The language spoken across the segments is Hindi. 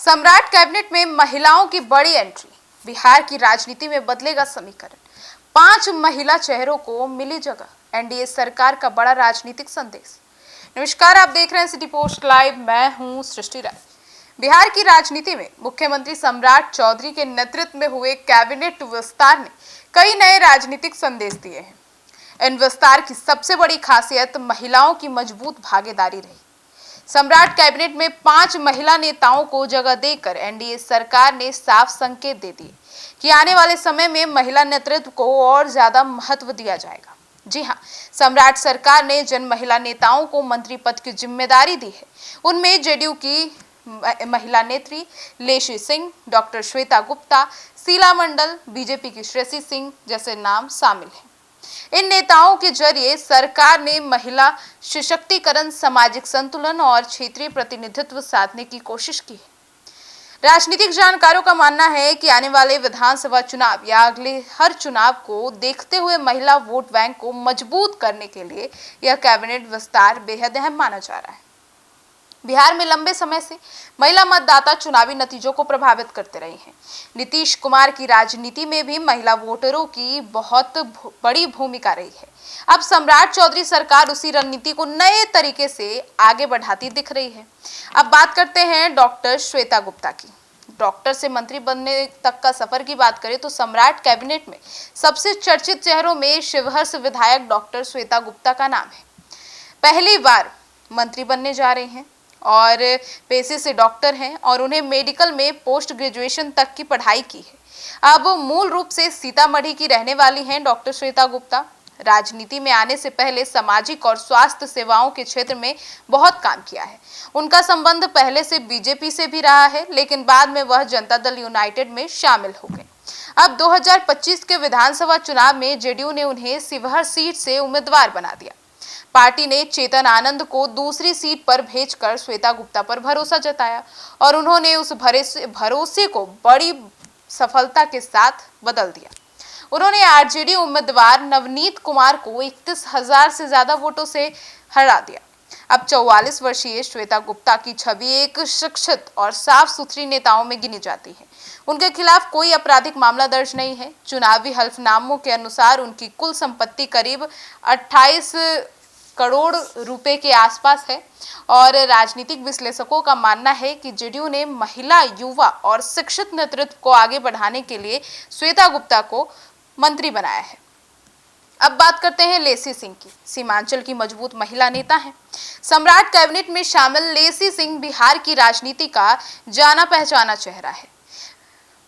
सम्राट कैबिनेट में महिलाओं की बड़ी एंट्री। बिहार की राजनीति में बदलेगा समीकरण। 5 महिला चेहरों को मिली जगह। एनडीए सरकार का बड़ा राजनीतिक संदेश। नमस्कार, आप देख रहे हैं सिटी पोस्ट लाइव। मैं हूं सृष्टि राय। बिहार की राजनीति में मुख्यमंत्री सम्राट चौधरी के नेतृत्व में हुए कैबिनेट विस्तार ने कई नए राजनीतिक संदेश दिए हैं। इन विस्तार की सबसे बड़ी खासियत महिलाओं की मजबूत भागीदारी रही। सम्राट कैबिनेट में 5 महिला नेताओं को जगह देकर एनडीए सरकार ने साफ संकेत दे दिए कि आने वाले समय में महिला नेतृत्व को और ज्यादा महत्व दिया जाएगा। जी हां, सम्राट सरकार ने जिन महिला नेताओं को मंत्री पद की जिम्मेदारी दी है, उनमें जेडीयू की महिला नेत्री लेसी सिंह, डॉक्टर श्वेता गुप्ता, शीला मंडल, बीजेपी की श्रेयसी सिंह जैसे नाम शामिल हैं। इन नेताओं के जरिए सरकार ने महिला सशक्तिकरण, सामाजिक संतुलन और क्षेत्रीय प्रतिनिधित्व साधने की कोशिश की है। राजनीतिक जानकारों का मानना है कि आने वाले विधानसभा चुनाव या अगले हर चुनाव को देखते हुए महिला वोट बैंक को मजबूत करने के लिए यह कैबिनेट विस्तार बेहद अहम माना जा रहा है। बिहार में लंबे समय से महिला मतदाता चुनावी नतीजों को प्रभावित करते रहे हैं। नीतीश कुमार की राजनीति में भी महिला वोटरों की बहुत बड़ी भूमिका रही है। अब सम्राट चौधरी सरकार उसी रणनीति को नए तरीके से आगे बढ़ाती दिख रही है। अब बात करते हैं डॉक्टर श्वेता गुप्ता की। डॉक्टर से मंत्री बनने तक का सफर की बात करें तो सम्राट कैबिनेट में सबसे चर्चित चेहरों में शिवहर से विधायक डॉक्टर श्वेता गुप्ता का नाम है। पहली बार मंत्री बनने जा रहे हैं और पेशे से डॉक्टर हैं और उन्हें मेडिकल में पोस्ट ग्रेजुएशन तक की पढ़ाई की है। अब मूल रूप से सीतामढ़ी की रहने वाली हैं डॉक्टर श्वेता गुप्ता। राजनीति में आने से पहले सामाजिक और स्वास्थ्य सेवाओं के क्षेत्र में बहुत काम किया है। उनका संबंध पहले से बीजेपी से भी रहा है, लेकिन बाद में वह जनता दल यूनाइटेड में शामिल हो गए। अब 2025 के विधानसभा चुनाव में जेडीयू ने उन्हें शिवहर सीट से उम्मीदवार बना दिया। पार्टी ने चेतन आनंद को दूसरी सीट पर भेजकर श्वेता गुप्ता पर भरोसा जताया और उन्होंने उस भरोसे को बड़ी सफलता के साथ बदल दिया। उन्होंने आरजेडी उम्मीदवार नवनीत कुमार को 31,000 से ज्यादा वोटों से हरा दिया। अब 44 वर्षीय श्वेता गुप्ता की छवि एक शिक्षित और साफ सुथरी नेताओं में गिनी जाती है। उनके खिलाफ कोई आपराधिक मामला दर्ज नहीं है। चुनावी हल्फनामों के अनुसार उनकी कुल संपत्ति करीब 28 करोड़ रुपए के आसपास है और राजनीतिक विश्लेषकों का मानना है कि जेडीयू ने महिला, युवा और शिक्षित नेतृत्व को आगे बढ़ाने के लिए श्वेता गुप्ता को मंत्री बनाया है। अब बात करते हैं लेसी सिंह की। सीमांचल की मजबूत महिला नेता हैं। सम्राट कैबिनेट में शामिल लेसी सिंह बिहार की राजनीति का जाना पहचाना चेहरा है।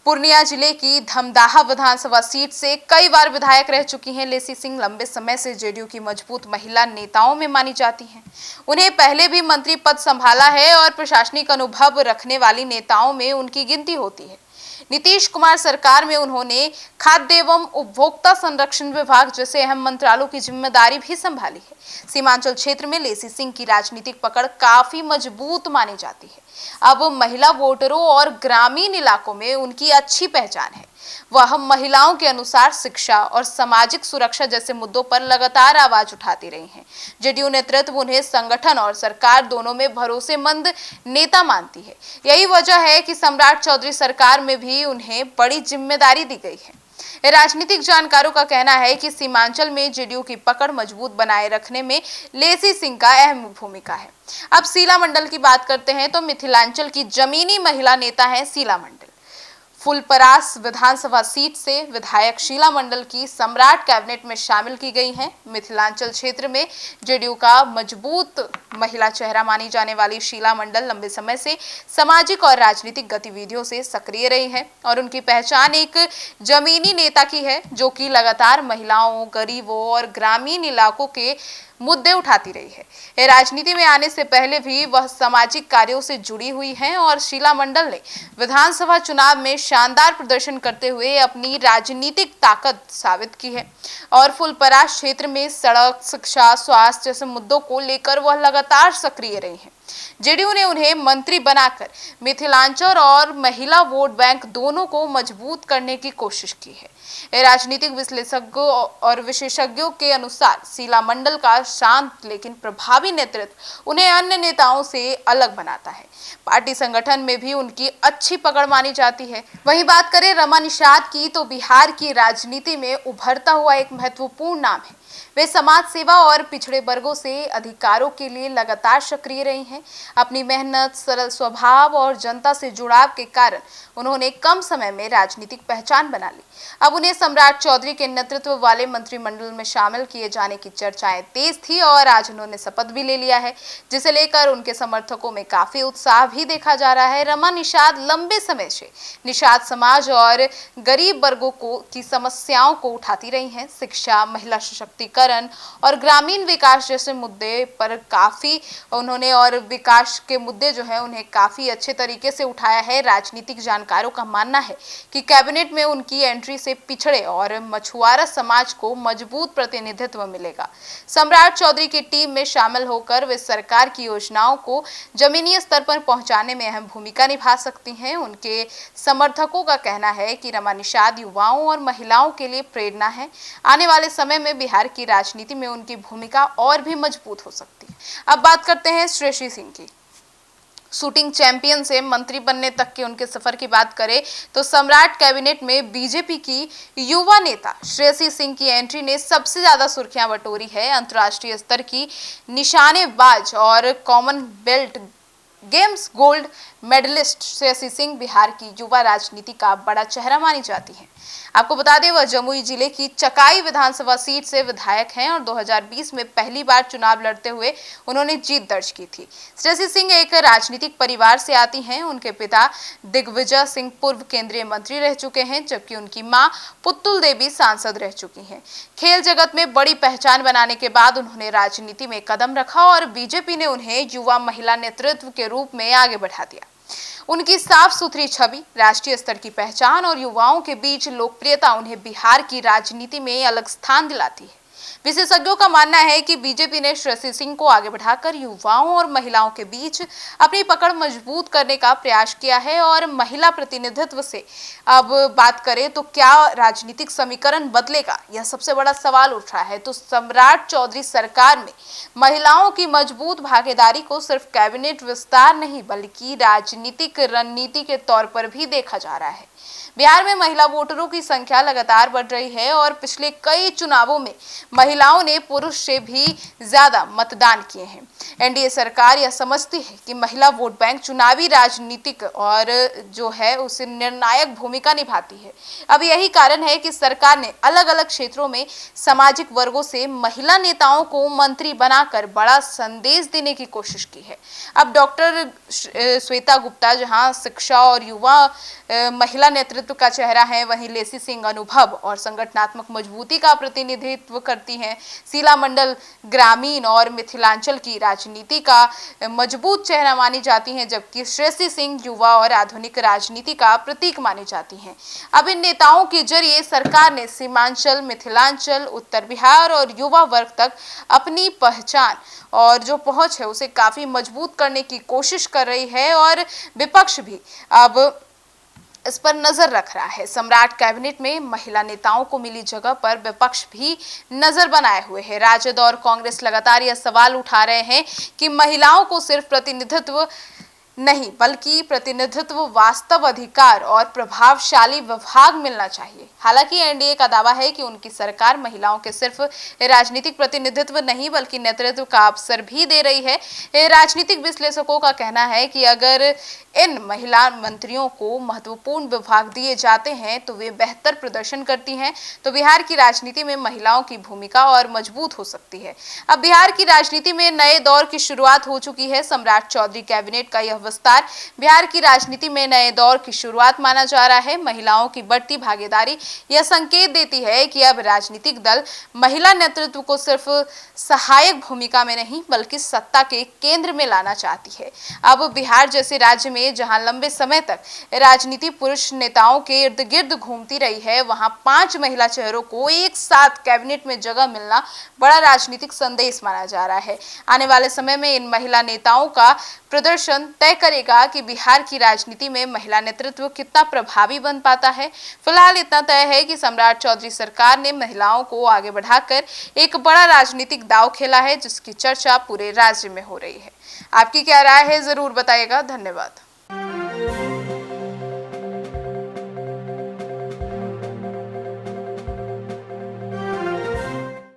पूर्णिया जिले की धमदाहा विधानसभा सीट से कई बार विधायक रह चुकी हैं लेसी सिंह। लंबे समय से जेडीयू की मजबूत महिला नेताओं में मानी जाती हैं। उन्हें पहले भी मंत्री पद संभाला है और प्रशासनिक अनुभव रखने वाली नेताओं में उनकी गिनती होती है। नीतीश कुमार सरकार में उन्होंने खाद्य एवं उपभोक्ता संरक्षण विभाग जैसे अहम मंत्रालयों की जिम्मेदारी भी संभाली है। सीमांचल क्षेत्र में लेसी सिंह की राजनीतिक पकड़ काफी मजबूत मानी जाती है। अब महिला वोटरों और ग्रामीण इलाकों में उनकी अच्छी पहचान है। वह महिलाओं के अनुसार शिक्षा और सामाजिक सुरक्षा जैसे मुद्दों पर लगातार आवाज उठाती रही हैं। जेडीयू नेतृत्व उन्हें संगठन और सरकार दोनों में भरोसेमंद नेता मानती है। यही वजह है कि सम्राट चौधरी सरकार में भी उन्हें बड़ी जिम्मेदारी दी गई है। राजनीतिक जानकारों का कहना है कि सीमांचल में जेडीयू की पकड़ मजबूत बनाए रखने में लेसी सिंह का अहम भूमिका है। अब शीला मंडल की बात करते हैं तो मिथिलांचल की जमीनी महिला नेता हैं शीला मंडल। फुलपरास विधानसभा सीट से विधायक शीला मंडल की सम्राट कैबिनेट में शामिल की गई हैं। मिथिलांचल क्षेत्र में जेडीयू का मजबूत महिला चेहरा मानी जाने वाली शीला मंडल लंबे समय से सामाजिक और राजनीतिक गतिविधियों से सक्रिय रही हैं और उनकी पहचान एक जमीनी नेता की है, जो कि लगातार महिलाओं, गरीबों और ग्रामीण इलाकों के मुद्दे उठाती रही है। राजनीति में आने से पहले भी वह सामाजिक कार्यों से जुड़ी हुई हैं और शीला मंडल ने विधानसभा चुनाव में शानदार प्रदर्शन करते हुए अपनी राजनीतिक ताकत साबित की है और फुलपरास क्षेत्र में सड़क, शिक्षा, स्वास्थ्य जैसे मुद्दों को लेकर वह लगातार सक्रिय रही हैं। जेडीयू ने उन्हें मंत्री बनाकर मिथिलांचल और महिला वोट बैंक दोनों को मजबूत करने की कोशिश की है। राजनीतिक विश्लेषकों और विशेषज्ञों के अनुसार शीला मंडल का शांत लेकिन प्रभावी नेतृत्व उन्हें अन्य नेताओं से अलग बनाता है। पार्टी संगठन में भी उनकी अच्छी पकड़ मानी जाती है। वहीं बात करें रमा निषाद की तो बिहार की राजनीति में उभरता हुआ एक महत्वपूर्ण नाम है। वे समाज सेवा और पिछड़े वर्गों से अधिकारों के लिए लगातार सक्रिय रही हैं। अपनी मेहनत, सरल स्वभाव और जनता से जुड़ाव के कारण उन्होंने कम समय में राजनीतिक पहचान बना ली। अब उन्हें सम्राट चौधरी के नेतृत्व वाले मंत्रिमंडल में शामिल किए जाने की चर्चाएं तेज थी और आज उन्होंने शपथ भी ले लिया है, जिसे लेकर उनके समर्थकों में काफी उत्साह भी देखा जा रहा है। रमा निषाद लंबे समय से निषाद समाज और गरीब वर्गों की समस्याओं को उठाती रही हैं। शिक्षा, महिला सशक्तिकरण और ग्रामीण विकास जैसे मुद्दे पर काफी उन्होंने और विकास के मुद्दे जो है उन्हें काफी अच्छे तरीके से उठाया है। राजनीतिक जानकारों का मानना है कि कैबिनेट में उनकी एंट्री से पिछड़े और मछुआरा समाज को मजबूत प्रतिनिधित्व मिलेगा। सम्राट चौधरी की टीम में शामिल होकर वे सरकार की योजनाओं को जमीनी स्तर पर पहुंचाने में अहम भूमिका निभा सकती हैं। उनके समर्थकों का कहना है कि रमा निषाद युवाओं और महिलाओं के लिए प्रेरणा है। आने वाले समय में बिहार की राजनीति में उनकी भूमिका और भी मजबूत हो सकती है। अब बात करते हैं श्रेयसी सिंह की। शूटिंग चैंपियन से मंत्री बनने तक के उनके सफर की बात करें तो सम्राट कैबिनेट में बीजेपी की युवा नेता श्रेयसी सिंह की एंट्री ने सबसे ज्यादा सुर्खियां बटोरी है। अंतर्राष्ट्रीय स्तर की निशानेबाज और Commonwealth Games gold medallist Shreyasi Singh Bihar की युवा राजनीति का बड़ा चेहरा मानी जाती है। आपको बता दें वह जमुई जिले की चकाई विधानसभा सीट से विधायक हैं और 2020 में पहली बार चुनाव लड़ते हुए उन्होंने जीत दर्ज की थी। श्रेयसी सिंह एक राजनीतिक परिवार से आती हैं। उनके पिता दिग्विजय सिंह पूर्व केंद्रीय मंत्री रह चुके हैं, जबकि उनकी मां पुतुल देवी सांसद रह चुकी हैं। खेल जगत में बड़ी पहचान बनाने के बाद उन्होंने राजनीति में कदम रखा और बीजेपी ने उन्हें युवा महिला नेतृत्व के रूप में आगे बढ़ा दिया। उनकी साफ सुथरी छवि, राष्ट्रीय स्तर की पहचान और युवाओं के बीच लोकप्रियता उन्हें बिहार की राजनीति में अलग स्थान दिलाती है। विशेषज्ञों का मानना है कि बीजेपी ने श्रेयसी सिंह को आगे बढ़ाकर युवाओं और महिलाओं के बीच अपनी पकड़ मजबूत करने का प्रयास किया है और महिला प्रतिनिधित्व से अब बात करें तो क्या राजनीतिक समीकरण बदलेगा, यह सबसे बड़ा सवाल उठ रहा है। तो सम्राट चौधरी सरकार में महिलाओं की मजबूत भागीदारी को सिर्फ कैबिनेट विस्तार नहीं बल्कि राजनीतिक रणनीति के तौर पर भी देखा जा रहा है। बिहार में महिला वोटरों की संख्या लगातार बढ़ रही है और पिछले कई चुनावों में महिलाओं ने पुरुष से भी ज्यादा मतदान किए हैं। एनडीए सरकार यह समझती है कि महिला वोट बैंक चुनावी राजनीतिक और जो है उसे निर्णायक भूमिका निभाती है। अब यही कारण है कि सरकार ने अलग अलग क्षेत्रों में सामाजिक वर्गों से महिला नेताओं को मंत्री बनाकर बड़ा संदेश देने की कोशिश की है। अब डॉक्टर श्वेता गुप्ता जहां शिक्षा और युवा महिला नेतृत्व का चेहरा है, वहीं लेसी सिंह अनुभव और संगठनात्मक मजबूती का प्रतिनिधित्व करती हैं। शीला मंडल ग्रामीण और मिथिलांचल की राजनीति का मजबूत चेहरा मानी जाती हैं, जबकि श्रेयसी सिंह युवा और आधुनिक राजनीति का प्रतीक मानी जाती हैं। अब इन नेताओं के जरिए सरकार ने सीमांचल, मिथिलांचल, उत्तर बिहार और युवा वर्ग तक अपनी पहचान और जो पहुंच है उसे काफी मजबूत करने की कोशिश कर रही है और विपक्ष भी अब इस पर नजर रख रहा है। सम्राट कैबिनेट में महिला नेताओं को मिली जगह पर विपक्ष भी नजर बनाए हुए है। राजद और कांग्रेस लगातार यह सवाल उठा रहे हैं कि महिलाओं को सिर्फ प्रतिनिधित्व नहीं बल्कि प्रतिनिधित्व, वास्तव अधिकार और प्रभावशाली विभाग मिलना चाहिए। हालांकि एनडीए का दावा है कि उनकी सरकार महिलाओं के सिर्फ राजनीतिक प्रतिनिधित्व नहीं बल्कि नेतृत्व का अवसर भी दे रही है। राजनीतिक विश्लेषकों का कहना है कि अगर इन महिला मंत्रियों को महत्वपूर्ण विभाग दिए जाते हैं तो वे बेहतर प्रदर्शन करती हैं, तो बिहार की राजनीति में महिलाओं की भूमिका और मजबूत हो सकती है। अब बिहार की राजनीति में नए दौर की शुरुआत हो चुकी है। सम्राट चौधरी कैबिनेट का यह विस्तार बिहार की राजनीति में नए दौर की शुरुआत माना जा रहा है। महिलाओं की बढ़ती भागीदारी यह संकेत देती है कि अब राजनीतिक दल महिला नेतृत्व को सिर्फ सहायक भूमिका में नहीं बल्कि सत्ता के केंद्र में लाना चाहती है। अब बिहार जैसे राज्य में में जहां लंबे समय तक राजनीति पुरुष नेताओं के इर्द गिर्द घूमती रही है, वहां 5 महिला चेहरों को एक साथ कैबिनेट में जगह मिलना बड़ा राजनीतिक संदेश माना जा रहा है। आने वाले समय में इन महिला नेताओं का प्रदर्शन तय करेगा कि बिहार की राजनीति में महिला नेतृत्व कितना प्रभावी बन पाता है। फिलहाल इतना तय है कि सम्राट चौधरी सरकार ने महिलाओं को आगे बढ़ाकर एक बड़ा राजनीतिक दांव खेला है, जिसकी चर्चा पूरे राज्य में हो रही है। आपकी क्या राय है, जरूर बताइएगा। धन्यवाद।